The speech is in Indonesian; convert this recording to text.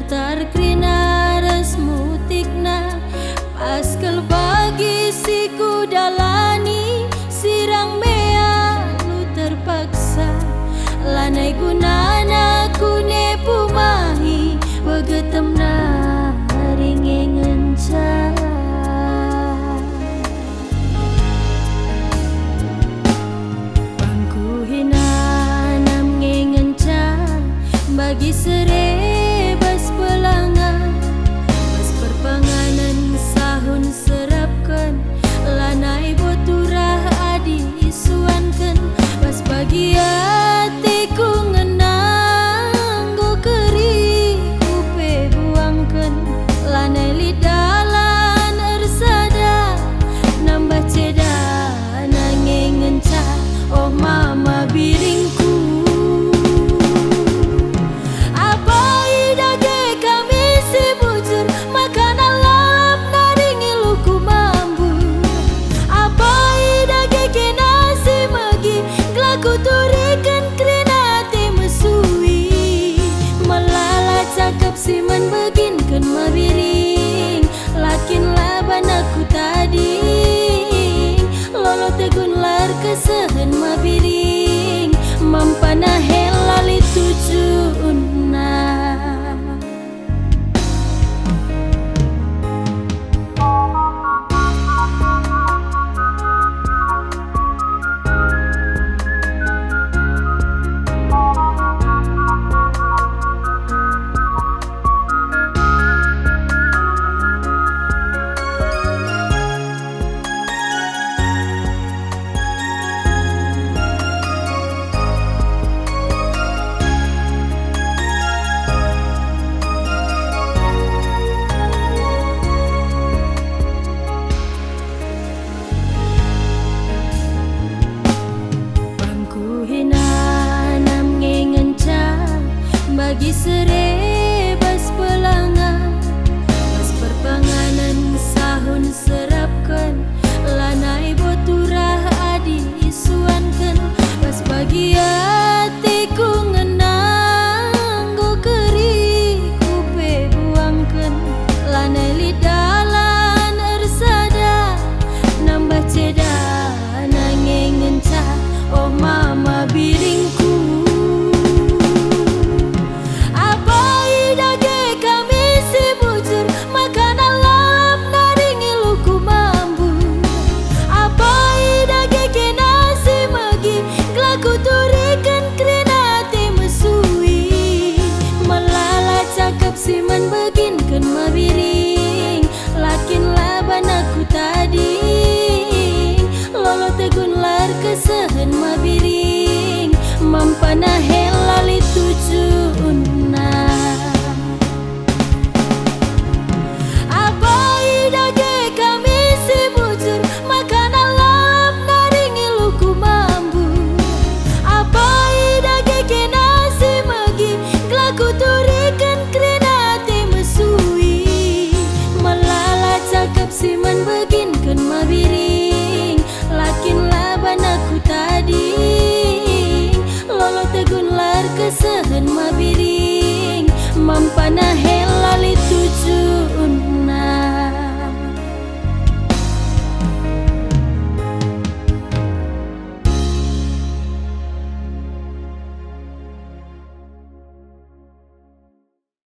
tar krina res mutikna paskel bagi si kudalani sirang mea lu terpaksa lanai gunana kune pumahi begetemna ringe ngenca bangku hina nam ngenca bagi serebas pelangan pas perpanganan sahun serapkan lanai boturah adi isuankan pas bagi hatiku ngenang go keri kupe buangkan lanai lidalan ersada nambah ceda nanging ngenca oh mama biringku siman beginkan mabiring lakin laban aku tadi lolo tegun lar kesehen mabiring mampana helali tujuuna bagi serebas pelangan pas perpanganan sahun serapkan lanai boturah adi isuankan pas bagi hatiku ngenang go keri kupe buangkan lanai lidalan ersada nambah ceda nanging ngenca oh mama biringku siman beginkan mabiring lakin laban aku tadi lolo tegun lar kesehen mabiring mampana helali tujuuna abai dage kami si bujur makanan lalap naring iluku mambu abai dage kena si magi kelaku turikan siman beginkan mabiring lakin laban aku tadi lolo tegun lar kesehen mabiring